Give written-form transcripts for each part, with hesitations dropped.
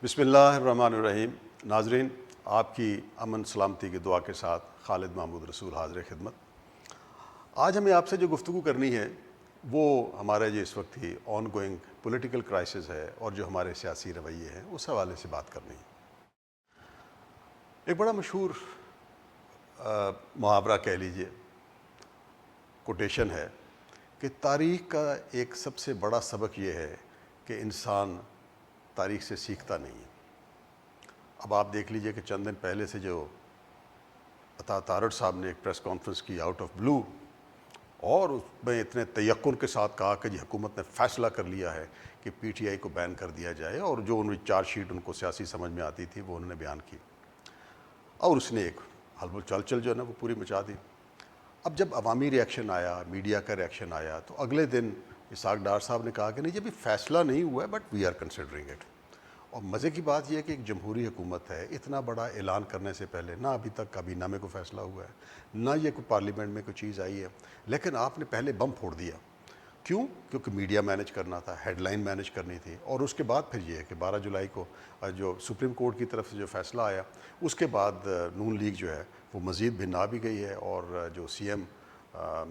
بسم اللہ الرحمن الرحیم۔ ناظرین، آپ کی امن سلامتی کی دعا کے ساتھ خالد محمود رسول حاضر خدمت۔ آج ہمیں آپ سے جو گفتگو کرنی ہے وہ ہمارا جو اس وقت ہی آن گوئنگ پولیٹیکل کرائسس ہے اور جو ہمارے سیاسی رویے ہیں اس حوالے سے بات کرنی ہے۔ ایک بڑا مشہور محاورہ کہہ لیجئے، کوٹیشن ہے کہ تاریخ کا ایک سب سے بڑا سبق یہ ہے کہ انسان تاریخ سے سیکھتا نہیں ہے۔ اب آپ دیکھ لیجئے کہ چند دن پہلے سے جو عطا تارڑ صاحب نے ایک پریس کانفرنس کی آؤٹ آف بلو، اور اس میں اتنے تیقن کے ساتھ کہا کہ جی حکومت نے فیصلہ کر لیا ہے کہ پی ٹی آئی کو بین کر دیا جائے، اور جو ان چارج شیٹ ان کو سیاسی سمجھ میں آتی تھی وہ انہوں نے بیان کی، اور اس نے ایک حلب و چل جو ہے نا وہ پوری مچا دی۔ اب جب عوامی ریاکشن آیا، میڈیا کا ریاکشن آیا، تو اگلے دن اسحاق ڈار صاحب نے کہا کہ نہیں جی ابھی فیصلہ نہیں ہوا ہے but we are considering it. اور مزے کی بات یہ ہے کہ ایک جمہوری حکومت ہے، اتنا بڑا اعلان کرنے سے پہلے نہ ابھی تک کابینہ میں کوئی فیصلہ ہوا ہے، نہ یہ کوئی پارلیمنٹ میں کوئی چیز آئی ہے، لیکن آپ نے پہلے بم پھوڑ دیا۔ کیوں؟ کیونکہ میڈیا مینج کرنا تھا، ہیڈ لائن مینج کرنی تھی، اور اس کے بعد پھر یہ ہے کہ 12 جولائی کو جو سپریم کورٹ کی طرف سے جو فیصلہ آیا، اس کے بعد نون لیگ جو ہے وہ مزید بھنا بھی گئی ہے، اور جو سی ایم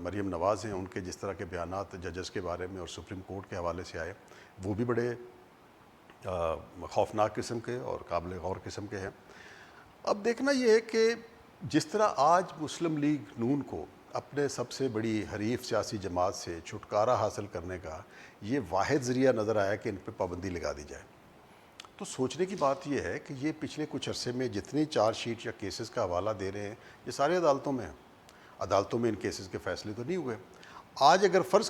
مریم نواز ہیں ان کے جس طرح کے بیانات ججز کے بارے میں اور سپریم کورٹ کے حوالے سے آئے وہ بھی بڑے خوفناک قسم کے اور قابل غور قسم کے ہیں۔ اب دیکھنا یہ ہے کہ جس طرح آج مسلم لیگ نون کو اپنے سب سے بڑی حریف سیاسی جماعت سے چھٹکارا حاصل کرنے کا یہ واحد ذریعہ نظر آیا کہ ان پہ پابندی لگا دی جائے، تو سوچنے کی بات یہ ہے کہ یہ پچھلے کچھ عرصے میں جتنی چارج شیٹ یا کیسز کا حوالہ دے رہے ہیں یہ سارے عدالتوں میں ہیں، عدالتوں میں ان کیسز کے فیصلے تو نہیں ہوئے۔ آج اگر فرض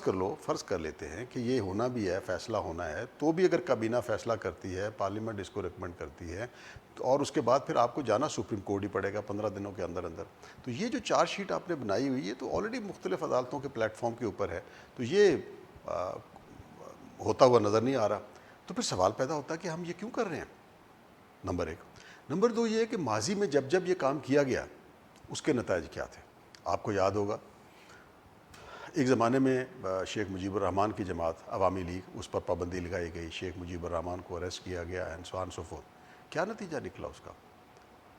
کر لیتے ہیں کہ یہ ہونا بھی ہے، فیصلہ ہونا ہے، تو بھی اگر کابینہ فیصلہ کرتی ہے، پارلیمنٹ اس کو ریکمنڈ کرتی ہے، اور اس کے بعد پھر آپ کو جانا سپریم کورٹ ہی پڑے گا 15 دنوں کے اندر اندر، تو یہ جو چارج شیٹ آپ نے بنائی ہوئی ہے تو آلریڈی مختلف عدالتوں کے پلیٹ فارم کے اوپر ہے، تو یہ ہوتا ہوا نظر نہیں آ رہا۔ تو پھر سوال پیدا ہوتا ہے کہ ہم یہ کیوں کر رہے ہیں، نمبر ایک۔ نمبر دو یہ ہے کہ ماضی میں جب یہ کام کیا گیا اس کے نتائج کیا تھے۔ آپ کو یاد ہوگا ایک زمانے میں شیخ مجیب الرحمان کی جماعت عوامی لیگ، اس پر پابندی لگائی گئی، شیخ مجیب الرحمان کو اریسٹ کیا گیا and so on so forth. کیا نتیجہ نکلا اس کا؟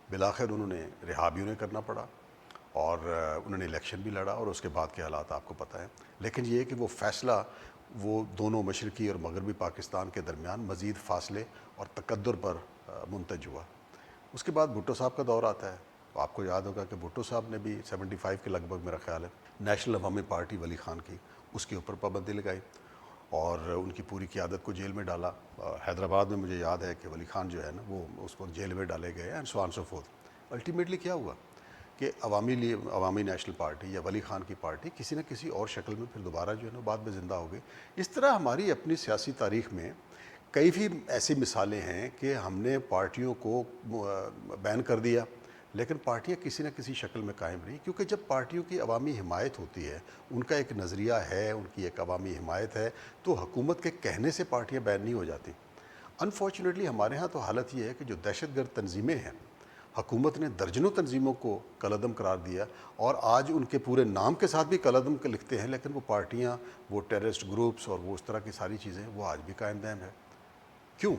بالآخر انہوں نے رہا بھی انہیں کرنا پڑا، اور انہوں نے الیکشن بھی لڑا، اور اس کے بعد کے حالات آپ کو پتہ ہیں۔ لیکن یہ ہے کہ وہ فیصلہ وہ دونوں مشرقی اور مغربی پاکستان کے درمیان مزید فاصلے اور تقدر پر منتج ہوا۔ اس کے بعد بھٹو صاحب کا دور آتا ہے، تو آپ کو یاد ہوگا کہ بھٹو صاحب نے بھی 75 کے لگ بھگ میرا خیال ہے نیشنل عوامی پارٹی ولی خان کی، اس کے اوپر پابندی لگائی اور ان کی پوری قیادت کو جیل میں ڈالا۔ حیدرآباد میں مجھے یاد ہے کہ ولی خان جو ہے نا وہ اس وقت جیل میں ڈالے گئے and so on so forth. Ultimately کیا ہوا کہ عوامی نیشنل پارٹی یا ولی خان کی پارٹی کسی نہ کسی اور شکل میں پھر دوبارہ جو ہے نا بعد میں زندہ ہو گئی۔ اس طرح ہماری اپنی سیاسی تاریخ میں کئی بھی ایسی مثالیں ہیں کہ ہم نے پارٹیوں کو بین کر دیا لیکن پارٹیاں کسی نہ کسی شکل میں قائم رہیں، کیونکہ جب پارٹیوں کی عوامی حمایت ہوتی ہے، ان کا ایک نظریہ ہے، ان کی ایک عوامی حمایت ہے، تو حکومت کے کہنے سے پارٹیاں بین نہیں ہو جاتی۔ انفارچونیٹلی ہمارے ہاں تو حالت یہ ہے کہ جو دہشت گرد تنظیمیں ہیں، حکومت نے درجنوں تنظیموں کو کالعدم قرار دیا، اور آج ان کے پورے نام کے ساتھ بھی کالعدم لکھتے ہیں، لیکن وہ پارٹیاں، وہ ٹیررسٹ گروپس اور وہ اس طرح کی ساری چیزیں وہ آج بھی قائم دائم ہے۔ کیوں؟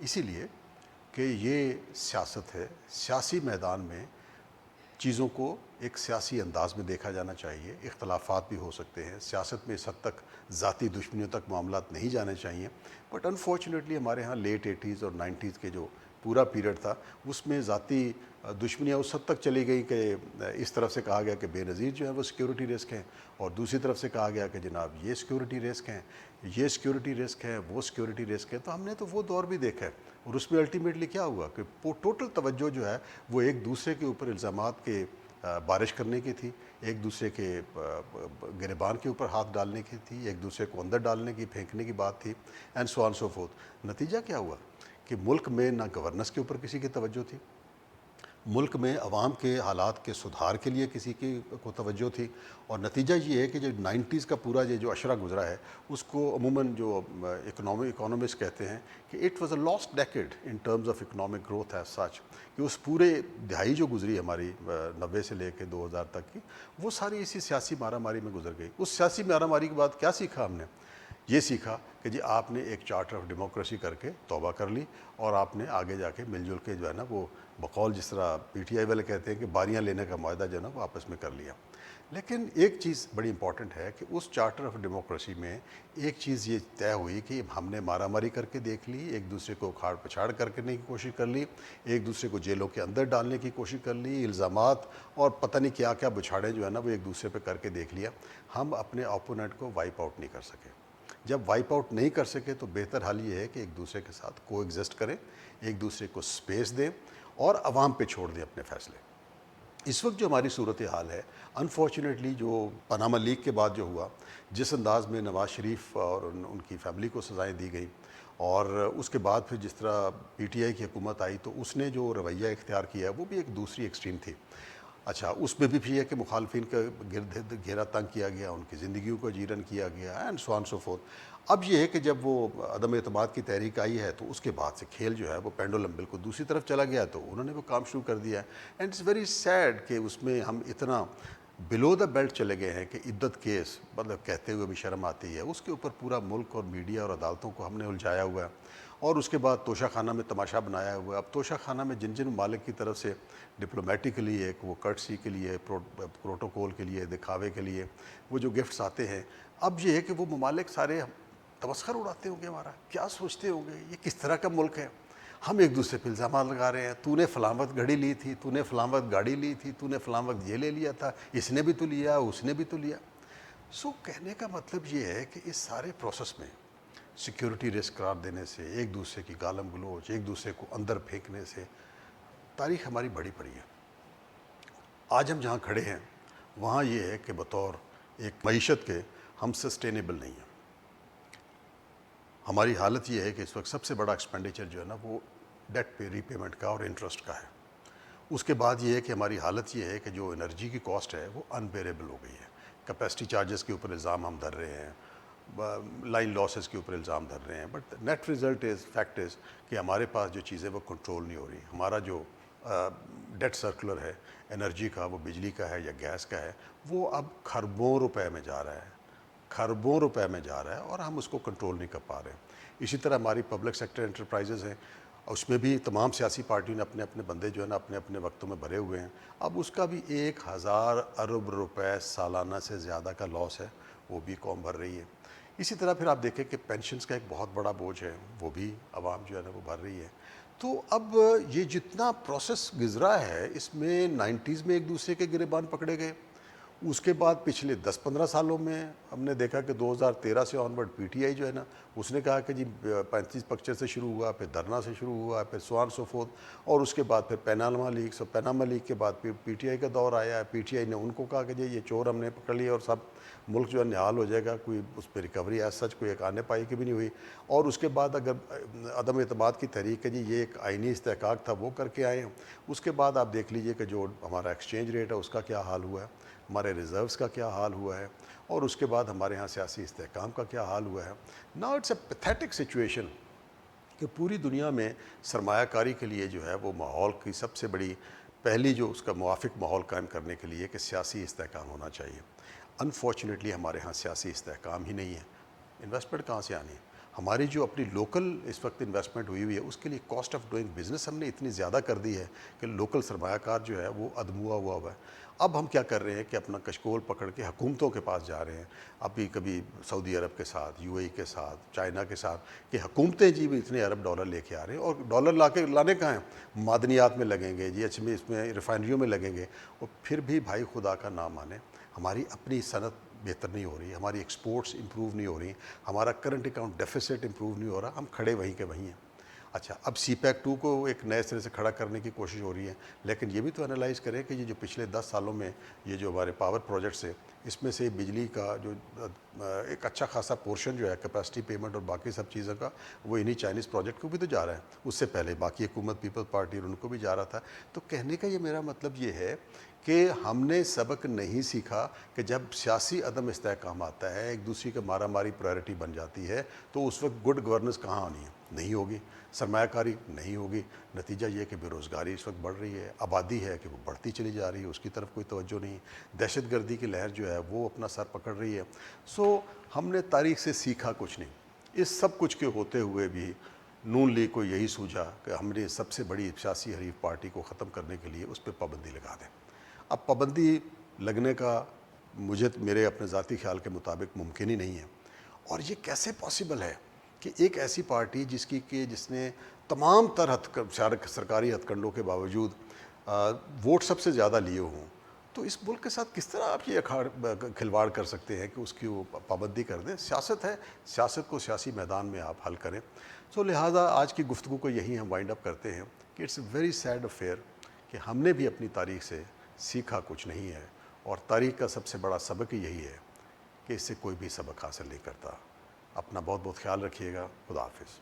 اسی لیے کہ یہ سیاست ہے، سیاسی میدان میں چیزوں کو ایک سیاسی انداز میں دیکھا جانا چاہیے، اختلافات بھی ہو سکتے ہیں، سیاست میں اس حد تک ذاتی دشمنیوں تک معاملات نہیں جانے چاہیے، بٹ انفارچونیٹلی ہمارے ہاں لیٹ 80s اور 90s کے جو پورا پیریڈ تھا اس میں ذاتی دشمنیاں اس حد تک چلی گئی کہ اس طرف سے کہا گیا کہ بے نظیر جو ہیں وہ سیکیورٹی رسک ہیں، اور دوسری طرف سے کہا گیا کہ جناب یہ سیکیورٹی رسک ہیں، یہ سیکیورٹی رسک ہے، وہ سیکیورٹی رسک ہے۔ تو ہم نے تو وہ دور بھی دیکھا ہے، اور اس میں الٹیمیٹلی کیا ہوا کہ ٹوٹل توجہ جو ہے وہ ایک دوسرے کے اوپر الزامات کے بارش کرنے کی تھی، ایک دوسرے کے گریبان کے اوپر ہاتھ ڈالنے کی تھی، ایک دوسرے کو اندر ڈالنے کی، پھینکنے کی بات تھی، and so on so forth. نتیجہ کیا ہوا کہ ملک میں نہ گورننس کے اوپر کسی کی توجہ تھی، ملک میں عوام کے حالات کے سدھار کے لیے کسی کی کو توجہ تھی، اور نتیجہ یہ ہے کہ جو 90s کا پورا یہ جو عشرہ گزرا ہے اس کو عموماً جو اکنامسٹ کہتے ہیں کہ it was a last decade in terms of economic growth as such, کہ اس پورے دہائی جو گزری ہماری 90 سے لے کے 2000 تک کی، وہ ساری اسی سیاسی مارا ماری میں گزر گئی۔ اس سیاسی مارا ماری کے بعد کیا سیکھا ہم نے یہ سیکھا کہ جی آپ نے ایک چارٹر آف ڈیموکریسی کر کے توبہ کر لی اور آپ نے آگے جا کے مل جل کے جو ہے نا وہ بقول جس طرح پی ٹی آئی والے کہتے ہیں کہ باریاں لینے کا معاہدہ جو ہے نا وہ آپس میں کر لیا. لیکن ایک چیز بڑی امپورٹنٹ ہے کہ اس چارٹر آف ڈیموکریسی میں ایک چیز یہ طے ہوئی کہ ہم نے مارا ماری کر کے دیکھ لی, ایک دوسرے کو اکھاڑ پچھاڑ کرنے کی کوشش کر لی, ایک دوسرے کو جیلوں کے اندر ڈالنے کی کوشش کر لی, الزامات اور پتہ نہیں کیا کیا بچھاڑے جو ہے نا وہ ایک دوسرے پہ کر کے دیکھ لیا. ہم اپنے اوپوننٹ کو وائپ آؤٹ نہیں کر سکے. جب وائپ آؤٹ نہیں کر سکے تو بہتر حل یہ ہے کہ ایک دوسرے کے ساتھ کو ایگزسٹ کریں, ایک دوسرے کو سپیس دیں اور عوام پہ چھوڑ دیں اپنے فیصلے. اس وقت جو ہماری صورتحال ہے انفارچونیٹلی جو پاناما لیک کے بعد جو ہوا, جس انداز میں نواز شریف اور ان کی فیملی کو سزائیں دی گئیں, اور اس کے بعد پھر جس طرح پی ٹی آئی کی حکومت آئی تو اس نے جو رویہ اختیار کیا ہے وہ بھی ایک دوسری ایکسٹریم تھی. اچھا, اس میں بھی پھر یہ کہ مخالفین کا گرد گھیرا تنگ کیا گیا, ان کی زندگیوں کو جیرن کیا گیا and so on so forth. اب یہ ہے کہ جب وہ عدم اعتماد کی تحریک آئی ہے تو اس کے بعد سے کھیل جو ہے وہ پینڈولم بالکل دوسری طرف چلا گیا, تو انہوں نے وہ کام شروع کر دیا ہے. اینڈ اٹس ویری سیڈ کہ اس میں ہم اتنا بلو دا بیلٹ چلے گئے ہیں کہ عدت کیس مطلب کہتے ہوئے بھی شرم آتی ہے, اس کے اوپر پورا ملک اور میڈیا اور عدالتوں کو ہم نے الجھایا ہوا ہے. اور اس کے بعد توشہ خانہ میں تماشا بنایا ہوا ہے. اب توشہ خانہ میں جن ممالک کی طرف سے ڈپلومیٹکلی ایک وہ کرٹسی کے لیے پروٹوکول کے لیے دکھاوے کے لیے وہ جو گفٹس آتے ہیں, اب یہ ہے کہ وہ ممالک سارے تمسخر اڑاتے ہوں گے ہمارا, کیا سوچتے ہوں گے یہ کس طرح کا ملک ہے. ہم ایک دوسرے پہ الزامات لگا رہے ہیں, تو نے فلاں وقت گھڑی لی تھی, تو نے فلاں وقت گاڑی لی تھی, تو نے فلاں وقت یہ لے لیا تھا, اس نے بھی تو لیا, اس نے بھی تو لیا. کہنے کا مطلب یہ ہے کہ اس سارے پروسیس میں سیکیورٹی رسک قرار دینے سے, ایک دوسرے کی گالم گلوچ, ایک دوسرے کو اندر پھینکنے سے تاریخ ہماری بڑی پڑی ہے. آج ہم جہاں کھڑے ہیں وہاں یہ ہے کہ بطور ایک معیشت کے ہم سسٹینیبل نہیں ہیں. ہماری حالت یہ ہے کہ اس وقت سب سے بڑا ایکسپینڈیچر جو ہے نا وہ ڈیٹ پہ ری پیمنٹ کا اور انٹرسٹ کا ہے. اس کے بعد یہ ہے کہ ہماری حالت یہ ہے کہ جو انرجی کی کاسٹ ہے وہ انبیریبل ہو گئی ہے. کیپیسٹی چارجز کے اوپر الزام ہم دھر رہے ہیں, لائن لاسز کے اوپر الزام دھر رہے ہیں, but net result fact is کہ ہمارے پاس جو چیزیں وہ کنٹرول نہیں ہو رہی. ہمارا جو ڈیٹ سرکولر ہے انرجی کا, وہ بجلی کا ہے یا گیس کا ہے, وہ اب کھربوں روپے میں جا رہا ہے, کھربوں روپے میں جا رہا ہے, اور ہم اس کو کنٹرول نہیں کر پا رہے ہیں. اسی طرح ہماری پبلک سیکٹر انٹرپرائزز ہیں, اس میں بھی تمام سیاسی پارٹیوں نے اپنے اپنے بندے جو ہے نا اپنے اپنے وقتوں میں بھرے ہوئے ہیں. اب اس کا بھی 1000 ارب روپے سالانہ سے زیادہ کا لاس ہے, وہ بھی قوم بھر رہی ہے. اسی طرح پھر آپ دیکھیں کہ پینشنز کا ایک بہت بڑا بوجھ ہے, وہ بھی عوام جو ہے نا وہ بھر رہی ہے. تو اب یہ جتنا پروسیس گزرا ہے اس میں 90s میں ایک دوسرے کے گریبان پکڑے گئے, اس کے بعد پچھلے 10-15 سالوں میں ہم نے دیکھا کہ 2013 سے آن ورڈ پی ٹی آئی جو ہے نا اس نے کہا کہ جی 35 پکچر سے شروع ہوا, پھر دھرنا سے شروع ہوا, پھر سو آن سو فورتھ, اور اس کے بعد پھر پیناما لیک, سو پیناما لیک کے بعد پھر پی ٹی آئی کا دور آیا ہے. پی ٹی آئی نے ان کو کہا کہ جی یہ چور ہم نے پکڑ لیا اور سب ملک جو ہے نہال ہو جائے گا, کوئی اس پہ ریکوری ایز سچ کوئی ایک آنے پائی کی بھی نہیں ہوئی. اور اس کے بعد اگر عدم اعتماد کی تحریک ہے جی یہ ایک آئینی استحقاق تھا وہ کر کے آئے ہیں. اس کے بعد آپ دیکھ لیجئے کہ جو ہمارا ایکسچینج ریٹ ہے اس کا کیا حال ہوا ہے, ہمارے ریزروز کا کیا حال ہوا ہے, اور اس کے بعد ہمارے ہاں سیاسی استحکام کا کیا حال ہوا ہے. Now it's a pathetic situation کہ پوری دنیا میں سرمایہ کاری کے لیے جو ہے وہ ماحول کی سب سے بڑی پہلی جو اس کا موافق ماحول قائم کرنے کے لیے کہ سیاسی استحکام ہونا چاہیے. انفارچونیٹلی ہمارے ہاں سیاسی استحکام ہی نہیں ہے. انویسٹمنٹ کہاں سے آنی ہے؟ ہماری جو اپنی لوکل اس وقت انویسٹمنٹ ہوئی ہے اس کے لیے کاسٹ آف ڈوئنگ بزنس ہم نے اتنی زیادہ کر دی ہے کہ لوکل سرمایہ کار جو ہے وہ ادموا ہوا ہے. اب ہم کیا کر رہے ہیں کہ اپنا کشکول پکڑ کے حکومتوں کے پاس جا رہے ہیں, ابھی کبھی سعودی عرب کے ساتھ, یو اے ای کے ساتھ, چائنا کے ساتھ, کہ حکومتیں جی بھی اتنے ارب ڈالر لے کے آ رہے ہیں, اور ڈالر لانے کہاں ہیں؟ معدنیات میں لگیں گے جی, اس میں ریفائنریوں میں لگیں گے. اور پھر بھی بھائی خدا کا نام مانے, ہماری اپنی صنعت بہتر نہیں ہو رہی, ہماری ایکسپورٹس امپروو نہیں ہو رہی, ہمارا کرنٹ اکاؤنٹ ڈیفیسٹ امپروو نہیں ہو رہا, ہم کھڑے وہیں کے وہیں ہیں. اچھا, اب سی پیک 2 کو ایک نئے سرے سے کھڑا کرنے کی کوشش ہو رہی ہے, لیکن یہ بھی تو انالائز کریں کہ یہ جو پچھلے 10 سالوں میں یہ جو ہمارے پاور پروجیکٹس ہیں اس میں سے بجلی کا جو ایک اچھا خاصا پورشن جو ہے کیپیسٹی پیمنٹ اور باقی سب چیزوں کا وہ انہی چائنیز پروجیکٹ کو بھی تو جا رہا ہے. اس سے پہلے باقی حکومت پیپل پارٹی اور ان کو بھی جا رہا تھا. تو کہنے کا یہ میرا مطلب یہ ہے کہ ہم نے سبق نہیں سیکھا کہ جب سیاسی عدم استحکام آتا ہے, ایک دوسرے کا مارا ماری پرائرٹی بن جاتی ہے, تو اس وقت گڈ گورننس کہاں آنی ہے؟ نہیں ہوگی. سرمایہ کاری نہیں ہوگی. نتیجہ یہ کہ بے روزگاری اس وقت بڑھ رہی ہے, آبادی ہے کہ وہ بڑھتی چلی جا رہی ہے, اس کی طرف کوئی توجہ نہیں. دہشت گردی کی لہر جو ہے ہے وہ اپنا سر پکڑ رہی ہے. سو ہم نے تاریخ سے سیکھا کچھ نہیں. اس سب کچھ کے ہوتے ہوئے بھی نون لیگ کو یہی سوچا کہ ہم نے سب سے بڑی سیاسی حریف پارٹی کو ختم کرنے کے لیے اس پہ پابندی لگا دیں. اب پابندی لگنے کا مجھے میرے اپنے ذاتی خیال کے مطابق ممکن ہی نہیں ہے. اور یہ کیسے پاسبل ہے کہ ایک ایسی پارٹی جس نے تمام تر سرکاری ہتھ کنڈوں کے باوجود ووٹ سب سے زیادہ لیے ہوں، تو اس ملک کے ساتھ کس طرح آپ یہ کھلواڑ کر سکتے ہیں کہ اس کی وہ پابندی کر دیں؟ سیاست ہے، سیاست کو سیاسی میدان میں آپ حل کریں. سو لہٰذا آج کی گفتگو کو یہی ہم وائنڈ اپ کرتے ہیں کہ it's a very sad affair کہ ہم نے بھی اپنی تاریخ سے سیکھا کچھ نہیں ہے، اور تاریخ کا سب سے بڑا سبق یہی ہے کہ اس سے کوئی بھی سبق حاصل نہیں کرتا. اپنا بہت بہت خیال رکھیے گا. خدا حافظ.